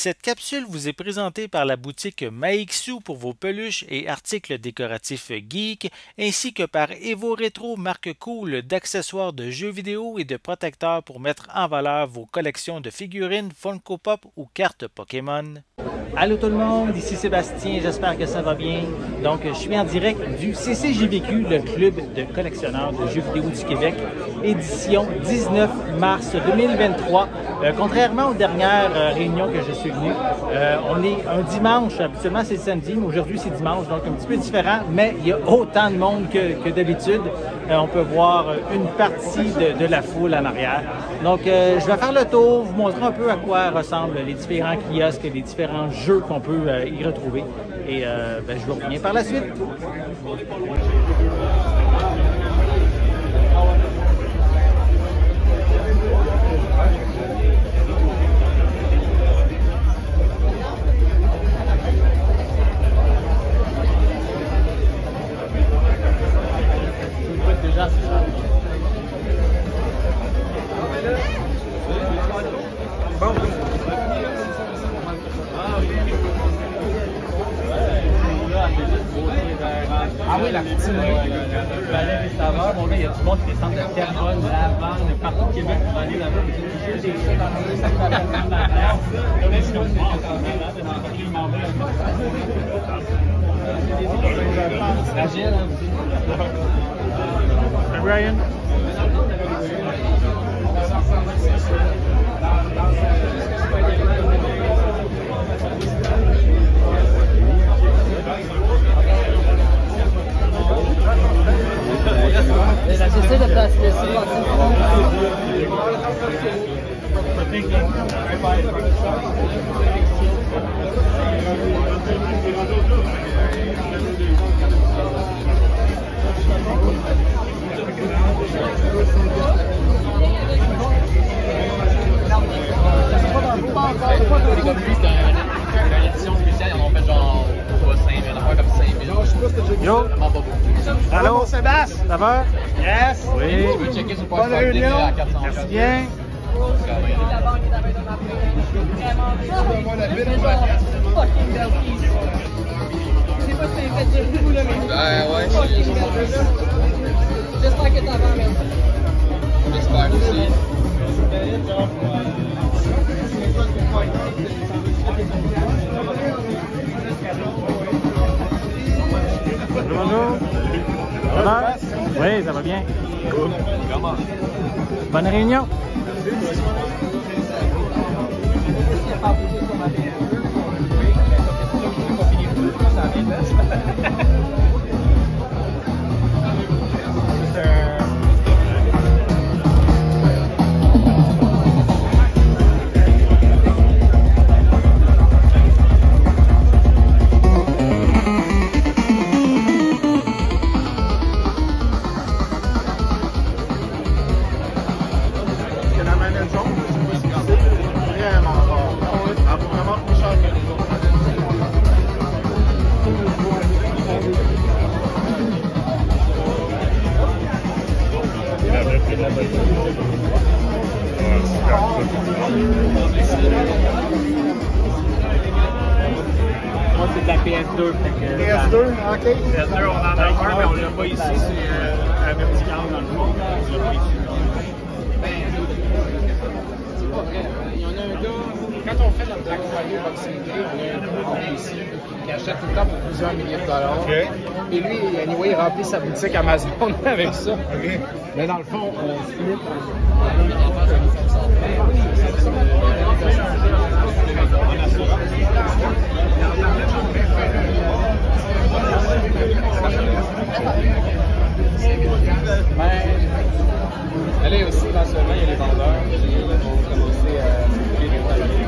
Cette capsule vous est présentée par la boutique Maixu pour vos peluches et articles décoratifs geek, ainsi que par Evo Retro, marque cool d'accessoires de jeux vidéo et de protecteurs pour mettre en valeur vos collections de figurines, Funko Pop ou cartes Pokémon. Allô tout le monde, ici Sébastien, j'espère que ça va bien. Donc, je suis en direct du CCJVQ, le club de collectionneurs de jeux vidéo du Québec, édition 19 mars 2023. Contrairement aux dernières réunions que je suis venu, on est un dimanche, habituellement c'est samedi, mais aujourd'hui c'est dimanche, donc un petit peu différent, mais il y a autant de monde que d'habitude. On peut voir une partie de la foule en arrière. Donc, je vais faire le tour, vous montrer un peu à quoi ressemblent les différents kiosques et les différents jeux qu'on peut y retrouver. Et je vous reviens par la suite. Ah oui, la poutine, oui. Balai des saveurs, bon là, il y a du monde qui descend de Terrebonne, de Laval, de partout au Québec pour aller là-bas. J'ai des choses dans le sac à fragile, hein. Brian? J'essaie de placer ça. Une édition spéciale, ils en ont fait genre 5 000, comme 5 000. Yo! Allô, Sébastien, ça va? Yes! Oui! Tu peux checker sur le Bonne réunion! Merci bien! J'espère que t'as avant, mais... J'espère aussi. Bonjour! Ça va? Oui, ça va bien. Cool. Comment? Bonne réunion! Moi, c'est de la PS2. PS2, ok. PS2, on en a un, mais on l'a pas ici. C'est un petit cadre dans le fond. On l'a pas ici. C'est pas vrai. Il y en a un gars, quand on fait notre Black Friday Boxing Day, on a un gars ici qui achète tout le temps pour plusieurs milliers de dollars. Okay. Et lui, anyway, il remplit sa boutique Amazon avec ça. Ok. Mais dans le fond, on split. Allez aussi, éventuellement, il y a les vendeurs qui vont commencer à publier des produits.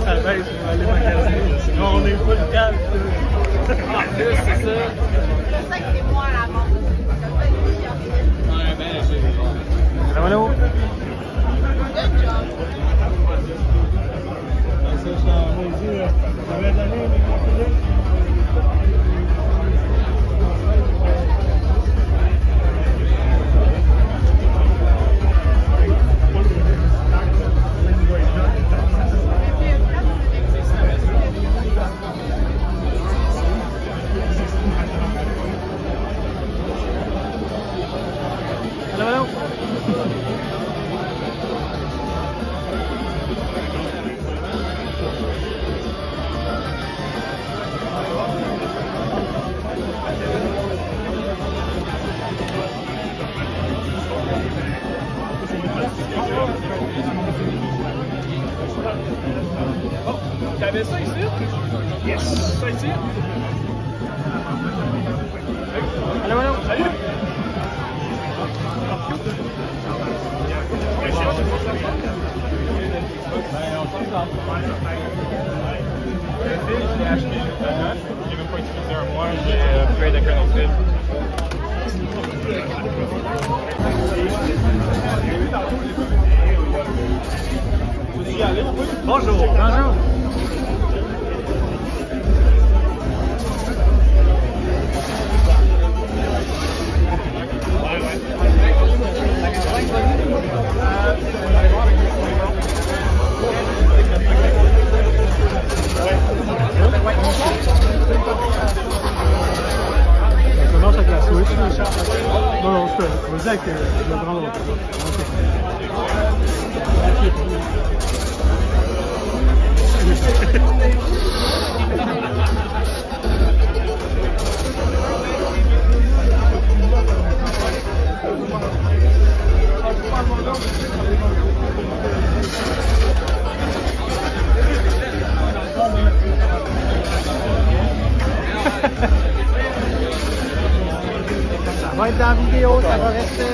Ça baisse pour aller magasiner. Sinon, on est pas le calme. En plus, c'est ça. C'est ça qui est moi à la vente. Ouais, ben, c'est Allô? Good job. Ça, je t'en ai dit, ça va être l'année, mais Allô, allô. T'avais ça ici? Yes! Ça ici? Allô, allô. Salut! Je l'ai acheté, j'ai même pas utilisé un mois, j'ai upgrade avec un autre film. Bonjour. Bonjour. Ça commence avec la Switch. Non, non, je te dis que je le prends l'autre. Ça va être dans la vidéo, ça va rester.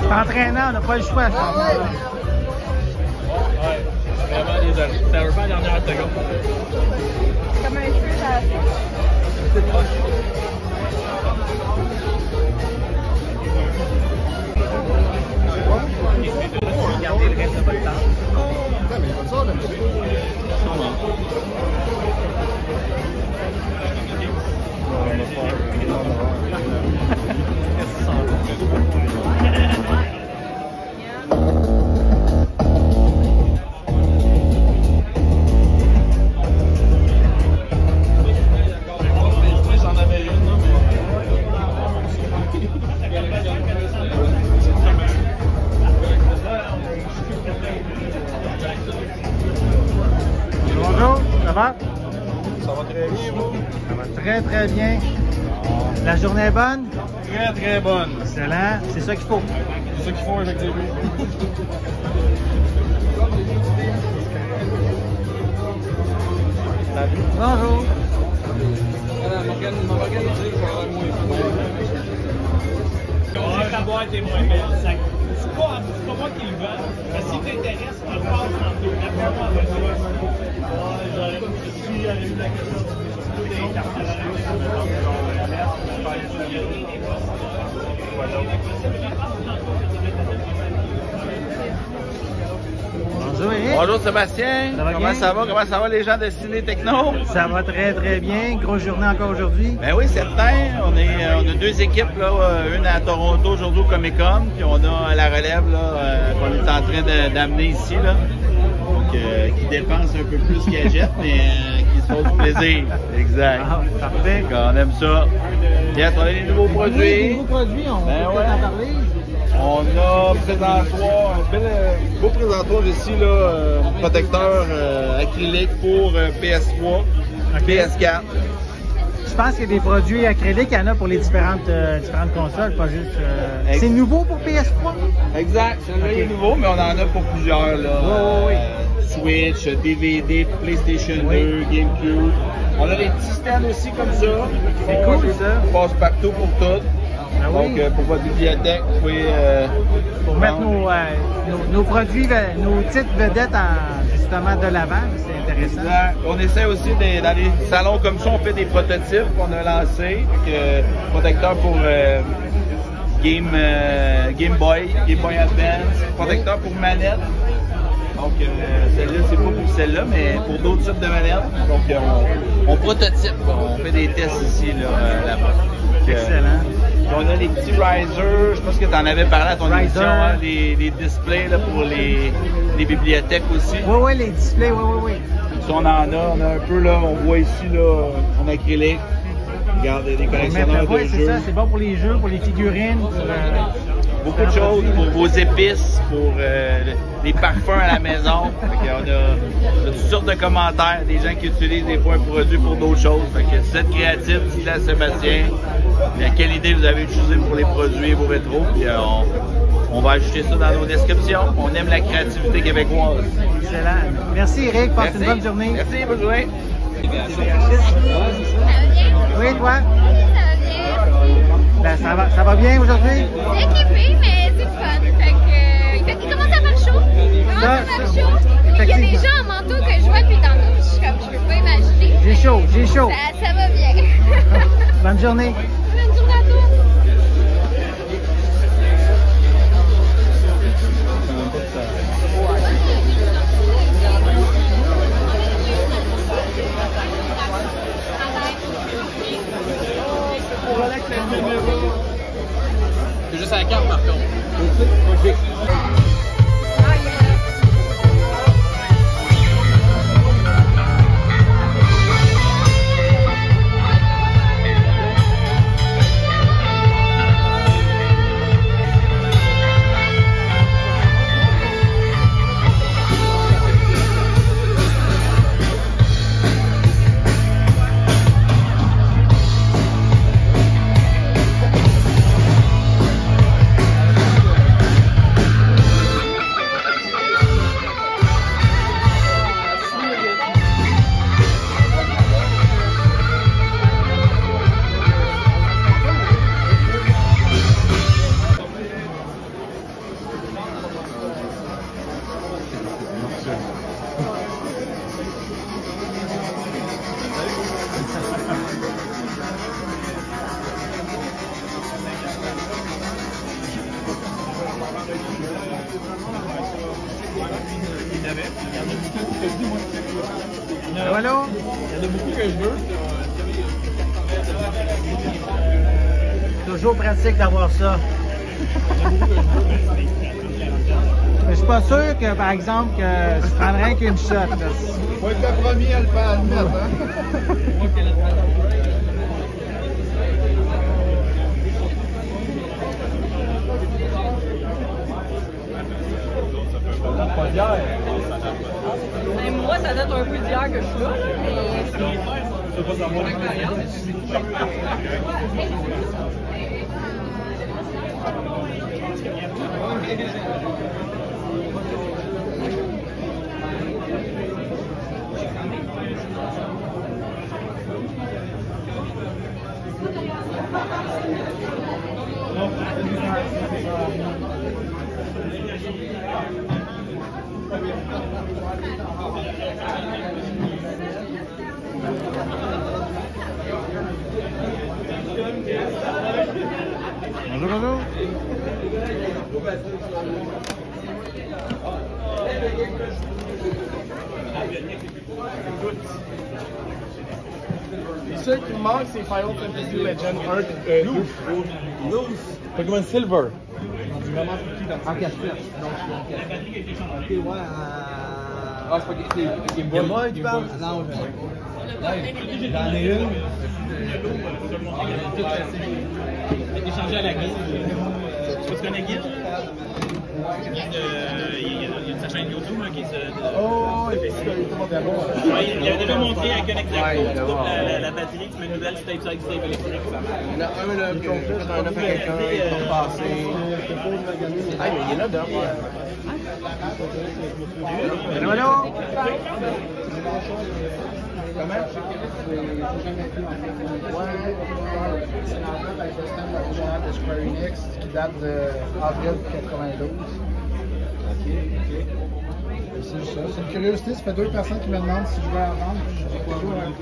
Entraînant, on n'a pas le choix. Ouais, vraiment désolé. Ça veut pas la dernière seconde. Comme un cheveu, ça Regardez le reste de votre temps. J'en avais une, là, Bonjour, ça va? Ça va très bien, vous? Ça va très très bien. La journée est bonne? Très très bonne. Excellent, c'est ça qu'il faut. C'est ça qu'il faut, effectivement. Bonjour. Ta boîte est moins belle. C'est pas moi qui le vends. Mais si t'intéresse, on le passe tantôt. Après-moi, j'aurais eu la question des cartes. Bonjour Eric. Bonjour Sébastien, comment ça va? Comment ça va les gens de Ciné Techno? Ça va très très bien, grosse journée encore aujourd'hui. Ben oui, certain, on a deux équipes, là, une à Toronto aujourd'hui au Comic-Con, puis on a la relève qu'on est en train d'amener ici, là. Donc, qui dépense un peu plus qu'elle jette, mais qui se font du plaisir. Exact. Ah, parfait. Donc, on aime ça. Yes, on a des nouveaux produits. Des nouveaux produits, on va peut-être en parler. On a présentoir, un beau présentoir ici, là, protecteur acrylique pour PS3, PS4. Je pense qu'il y a des produits acryliques, il y en a pour les différentes consoles, pas juste... C'est nouveau pour PS3? Exact, celui-là est nouveau, mais on en a pour plusieurs. Là. Oui. Switch, DVD, PlayStation 2, GameCube. On a des petits stands aussi comme ça. C'est cool ça. On passe partout pour tout. Ah oui. Donc, pour votre bibliothèque, vous pouvez... pour mettre nos produits, nos titres vedettes justement de l'avant, c'est intéressant. Exact. On essaie aussi, dans les salons comme ça, on fait des prototypes qu'on a lancés. Protecteur pour Game Boy Advance, protecteur pour manette. Donc, celle-là, c'est pas pour celle-là, mais pour d'autres types de manettes. Donc, on prototype, on fait des tests ici, là-bas. Excellent. On a les petits risers, je pense que tu en avais parlé à ton émission, hein, les displays là, pour les bibliothèques aussi. Oui, les displays, oui. Ça, on en a un peu, là, on voit ici, là, en acrylique. Regarde, des collectionneurs de jeux. C'est ça, c'est bon pour les jeux, pour les figurines, pour... beaucoup de choses pour vos épices, pour les parfums à la maison. On a toutes sortes de commentaires, des gens qui utilisent des fois un produit pour d'autres choses. Fait que si vous êtes créatif, dites-le à Sébastien. Quelle idée vous avez utilisée pour les produits et vos rétros. Puis on va ajouter ça dans nos descriptions. On aime la créativité québécoise. Excellent. Merci Eric, passe une bonne journée. Merci, bonne journée. Oui, toi? Ça va bien. Ben, ça va bien aujourd'hui? Équipé, mais c'est fun. Fait que, il commence à faire chaud. Il y a des gens en manteau que je vois depuis tantôt. Je peux pas imaginer. J'ai chaud. Ça va bien. Bonne journée. Bonne journée à tous. C'est juste à la carte par contre. Voilà. Il y en a beaucoup que je veux. Toujours pratique d'avoir ça. Mais je suis pas sûr que, par exemple, que je prendrais qu'une shot. Faut être le premier à le faire admettre, hein? Pas d'hier. Même moi, ça date un peu d'hier que je suis là, mais... C'est pas savoir. Bonjour. Les seuls qui me manquent, c'est Final Fantasy Legend 1, 12. Pokémon Silver. Vraiment petit dans en cassette. Ok, ouais. Ah, c'est pas Game Boy, tu parles? Non, j'en ai une. J'ai échangé à la guide. Tu connais Guide? Il y a sa chaîne YouTube qui est Oh, il avait déjà montré avec un exacto la batterie, tu mets une nouvelle state électrique. Il y en a un là, qui a fait un offre à quelqu'un, il est passé. Ah, mais il y en a dedans. Allô, allô? Comment? De Square Enix qui date d'avril 92. C'est juste ça. C'est une curiosité. Ça fait 2 personnes qui me demandent si je vais en vendre. Je toujours un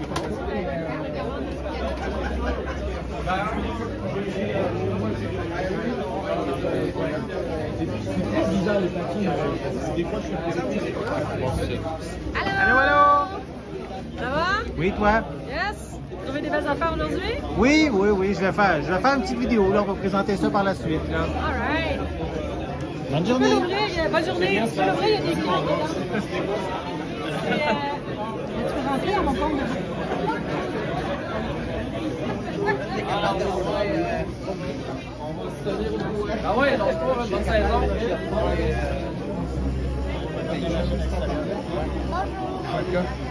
Allô, allô? Ça va? Oui, toi? Yes? Vous trouvez des belles affaires aujourd'hui? Oui, oui, oui, je vais faire une petite vidéo, là, on va présenter ça par la suite, là. All right. Bonne Tu peux journée! l'ouvrir, bonne journée. Tu peux l'ouvrir, il y a des billets dedans. Tu peux rentrer à mon compte. Ah ouais, donc pour une bonne saison.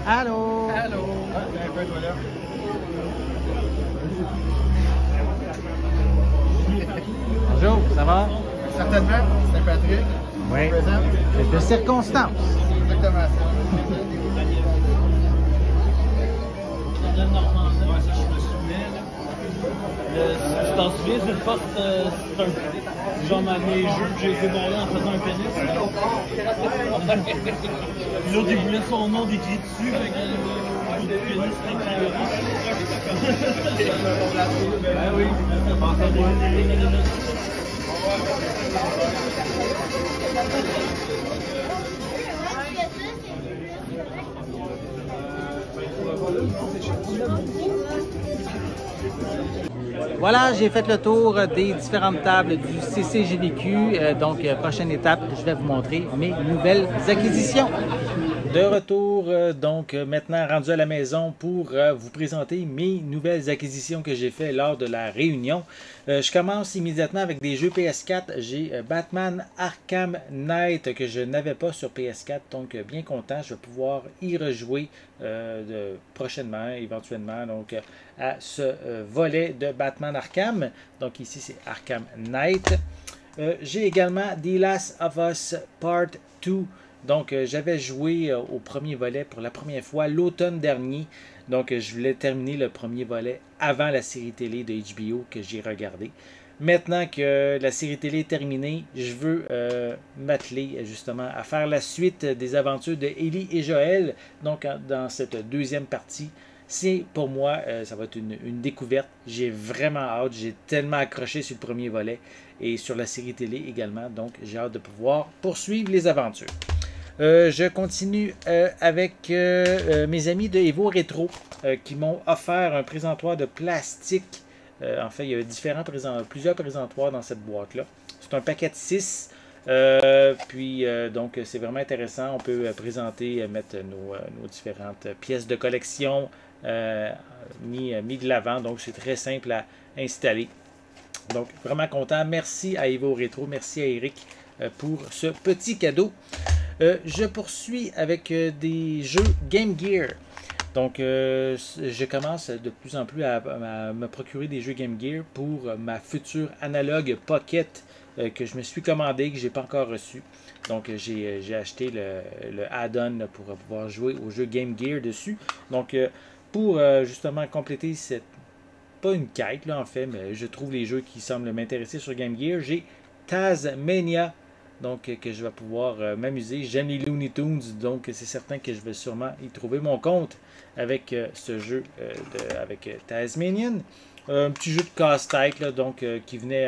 Allô? Allô? Bonjour, ça va? Certainement, c'est Patrick. Oui. Présent. De circonstances. Exactement ça. Tu t'en souviens, cette porte, c'est un genre mes jeux que j'ai débarré en faisant un pénis. L'autre, il voulait son nom décrit dessus, fait que le pénis très Ben oui, ça passe à moi. Voilà, j'ai fait le tour des différentes tables du CCGVQ. Donc, prochaine étape, je vais vous montrer mes nouvelles acquisitions. De retour, donc maintenant rendu à la maison pour vous présenter mes nouvelles acquisitions que j'ai fait lors de la réunion. Je commence immédiatement avec des jeux PS4. J'ai Batman Arkham Knight que je n'avais pas sur PS4, donc bien content. Je vais pouvoir y rejouer prochainement, éventuellement, donc à ce volet de Batman Arkham. Donc ici c'est Arkham Knight. J'ai également The Last of Us Part 2. Donc, j'avais joué au premier volet pour la première fois l'automne dernier. Donc, je voulais terminer le premier volet avant la série télé de HBO que j'ai regardé. Maintenant que la série télé est terminée, je veux m'atteler justement à faire la suite des aventures de Ellie et Joël. Donc, dans cette deuxième partie, c'est pour moi, ça va être une découverte. J'ai vraiment hâte. J'ai tellement accroché sur le premier volet et sur la série télé également. Donc, j'ai hâte de pouvoir poursuivre les aventures. Je continue avec mes amis de Evo Retro qui m'ont offert un présentoir de plastique. En fait, il y a plusieurs présentoirs dans cette boîte-là. C'est un paquet de 6. Donc, c'est vraiment intéressant. On peut présenter, mettre nos différentes pièces de collection mis de l'avant. Donc, c'est très simple à installer. Donc, vraiment content. Merci à Evo Retro. Merci à Eric pour ce petit cadeau. Je poursuis avec des jeux Game Gear. Donc, je commence de plus en plus à me procurer des jeux Game Gear pour ma future Analog Pocket que je me suis commandé, que je n'ai pas encore reçu. Donc, j'ai acheté le add-on pour pouvoir jouer aux jeux Game Gear dessus. Donc, pour justement compléter cette... pas une quête, là, en fait, mais je trouve les jeux qui semblent m'intéresser sur Game Gear. J'ai Tazmania. Donc, que je vais pouvoir m'amuser. J'aime les Looney Tunes, donc c'est certain que je vais sûrement y trouver mon compte avec ce jeu avec Tasmanian. Un petit jeu de casse-tête, donc qui venait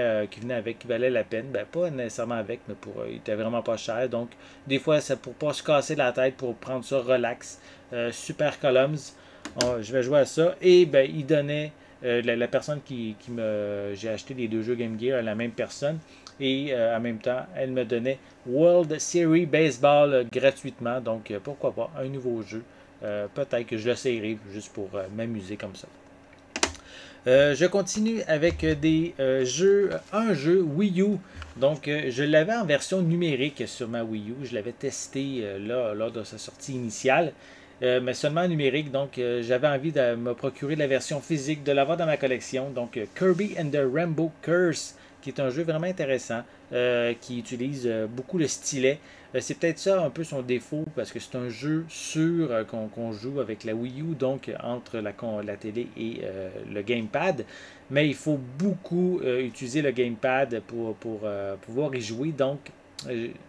avec, qui valait la peine. Ben, pas nécessairement avec, mais il était vraiment pas cher. Donc, des fois, c'est pour pas se casser la tête, pour prendre ça relax. Super Columns. Je vais jouer à ça. Et ben, il donnait la personne j'ai acheté les 2 jeux Game Gear à la même personne. Et en même temps, elle me donnait World Series Baseball gratuitement. Donc, pourquoi pas, un nouveau jeu. Peut-être que je l'essayerai juste pour m'amuser comme ça. Je continue avec un jeu Wii U. Donc, je l'avais en version numérique sur ma Wii U. Je l'avais testé lors de sa sortie initiale, mais seulement numérique. Donc, j'avais envie de me procurer la version physique, de l'avoir dans ma collection. Donc, Kirby and the Rainbow Curse, qui est un jeu vraiment intéressant, qui utilise beaucoup le stylet. C'est peut-être ça un peu son défaut, parce que c'est un jeu sûr qu'on joue avec la Wii U, donc entre la télé et le gamepad. Mais il faut beaucoup utiliser le gamepad pour pouvoir y jouer. Donc,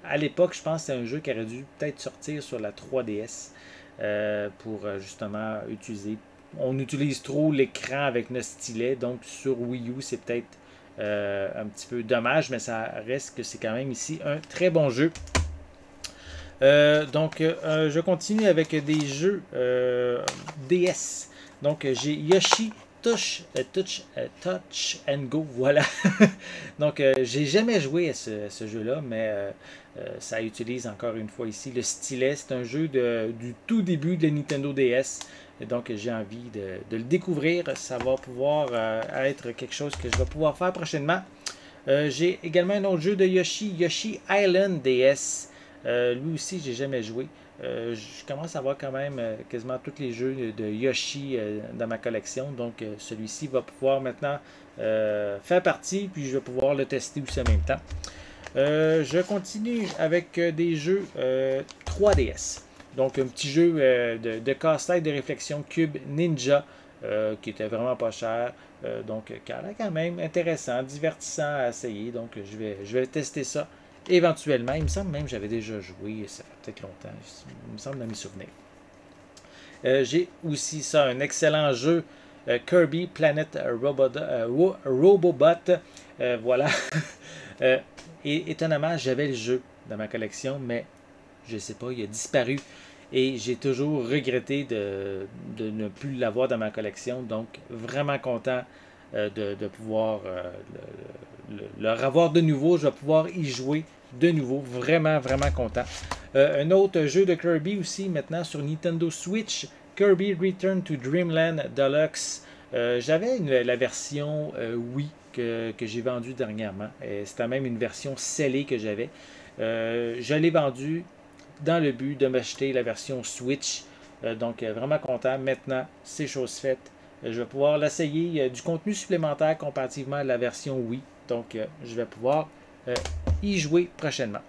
à l'époque, je pense que c'est un jeu qui aurait dû peut-être sortir sur la 3DS pour justement utiliser. On utilise trop l'écran avec notre stylet, donc sur Wii U, c'est peut-être un petit peu dommage, mais ça reste que c'est quand même ici un très bon jeu. Je continue avec des jeux DS. Donc, j'ai Yoshi Touch and Go, voilà. Donc, j'ai jamais joué à ce jeu-là, mais ça utilise encore une fois ici le stylet. C'est un jeu du tout début de la Nintendo DS. Donc, j'ai envie de le découvrir. Ça va pouvoir être quelque chose que je vais pouvoir faire prochainement. J'ai également un autre jeu de Yoshi Island DS. Lui aussi, j'ai jamais joué. Je commence à avoir quand même quasiment tous les jeux de Yoshi dans ma collection. Donc, celui-ci va pouvoir maintenant faire partie. Puis, je vais pouvoir le tester aussi en même temps. Je continue avec des jeux 3DS. Donc, un petit jeu de casse-tête de réflexion Cube Ninja qui était vraiment pas cher. Donc, quand même intéressant, divertissant à essayer. Donc, je vais tester ça éventuellement. Il me semble même que j'avais déjà joué, ça fait peut-être longtemps. Il me semble de m'y souvenir. J'ai aussi ça, un excellent jeu, Kirby Planet Robobot. Voilà. Et étonnamment, j'avais le jeu dans ma collection, mais je ne sais pas, il a disparu. Et j'ai toujours regretté de ne plus l'avoir dans ma collection. Donc, vraiment content de pouvoir le revoir de nouveau. Je vais pouvoir y jouer de nouveau. Vraiment, vraiment content. Un autre jeu de Kirby aussi, maintenant sur Nintendo Switch. Kirby Return to Dreamland Deluxe. J'avais la version Wii que j'ai vendue dernièrement. C'était même une version scellée que j'avais. Je l'ai vendue dans le but de m'acheter la version Switch. Donc, vraiment content. Maintenant, c'est chose faite. Je vais pouvoir l'essayer. Du contenu supplémentaire comparativement à la version Wii. Donc, je vais pouvoir y jouer prochainement.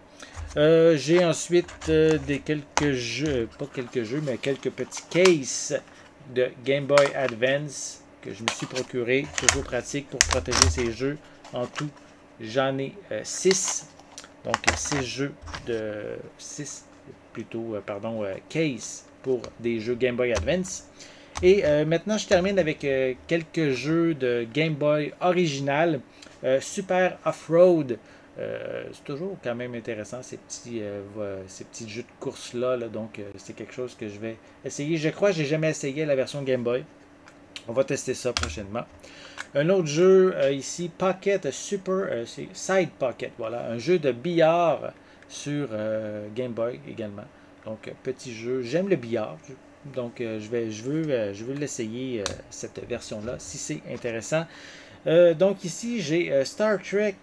J'ai ensuite quelques jeux, pas quelques jeux, mais quelques petits cases de Game Boy Advance que je me suis procuré. Toujours pratique pour protéger ces jeux. En tout, j'en ai 6. Donc, 6 jeux de 6 case pour des jeux Game Boy Advance. Et maintenant, je termine avec quelques jeux de Game Boy original. Super Off-Road. C'est toujours quand même intéressant ces petits jeux de course-là. Donc, c'est quelque chose que je vais essayer. Je crois que je n'ai jamais essayé la version Game Boy. On va tester ça prochainement. Un autre jeu ici, Pocket Super Side Pocket. Voilà, un jeu de billard sur Game Boy également. Donc, petit jeu. J'aime le billard. Donc, je veux l'essayer, cette version-là, si c'est intéressant. Donc, ici, j'ai Star Trek.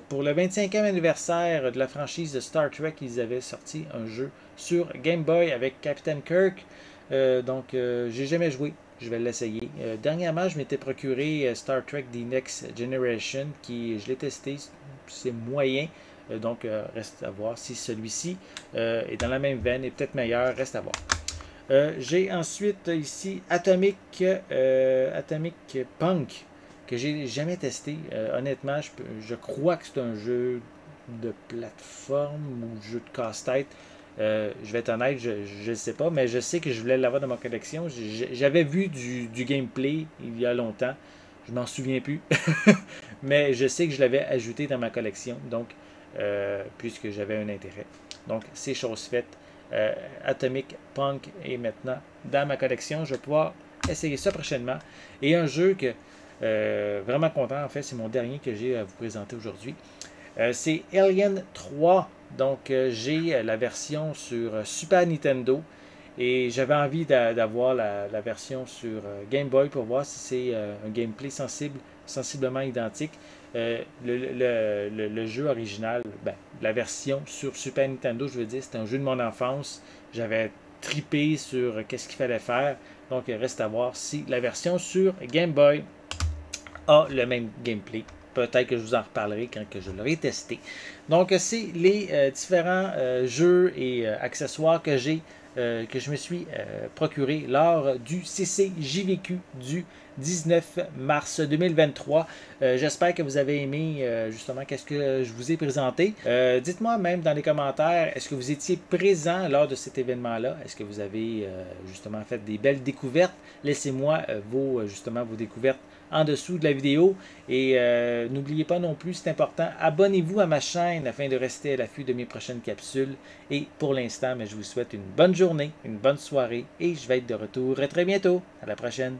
Pour le 25e anniversaire de la franchise de Star Trek, ils avaient sorti un jeu sur Game Boy avec Captain Kirk. Donc, j'ai jamais joué. Je vais l'essayer. Dernièrement, je m'étais procuré Star Trek The Next Generation, je l'ai testé. C'est moyen. Donc, reste à voir si celui-ci est dans la même veine et peut-être meilleur. Reste à voir. J'ai ensuite ici Atomic Punk, que j'ai jamais testé. Honnêtement, je crois que c'est un jeu de plateforme ou jeu de casse-tête. Je vais être honnête, je ne sais pas, mais je sais que je voulais l'avoir dans ma collection. J'avais vu du gameplay il y a longtemps. Je m'en souviens plus. Mais je sais que je l'avais ajouté dans ma collection, donc puisque j'avais un intérêt. Donc, c'est chose faite. Atomic Punk est maintenant dans ma collection. Je vais pouvoir essayer ça prochainement. Et un jeu que vraiment content, en fait, c'est mon dernier que j'ai à vous présenter aujourd'hui. C'est Alien 3. Donc, j'ai la version sur Super Nintendo. Et j'avais envie d'avoir la version sur Game Boy pour voir si c'est un gameplay sensiblement identique. Le jeu original, la version sur Super Nintendo, je veux dire, c'est un jeu de mon enfance. J'avais tripé sur qu'est-ce qu'il fallait faire. Donc, il reste à voir si la version sur Game Boy a le même gameplay. Peut-être que je vous en reparlerai quand que je l'aurai testé. Donc, c'est les différents jeux et accessoires que je me suis procuré lors du CCJVQ du 19 mars 2023. J'espère que vous avez aimé justement qu'est-ce que je vous ai présenté. Dites-moi même dans les commentaires, est-ce que vous étiez présent lors de cet événement-là? Est-ce que vous avez justement fait des belles découvertes? Laissez-moi vos découvertes en dessous de la vidéo. Et n'oubliez pas non plus, c'est important, abonnez-vous à ma chaîne afin de rester à l'affût de mes prochaines capsules. Et pour l'instant, je vous souhaite une bonne journée, une bonne soirée et je vais être de retour très bientôt. À la prochaine.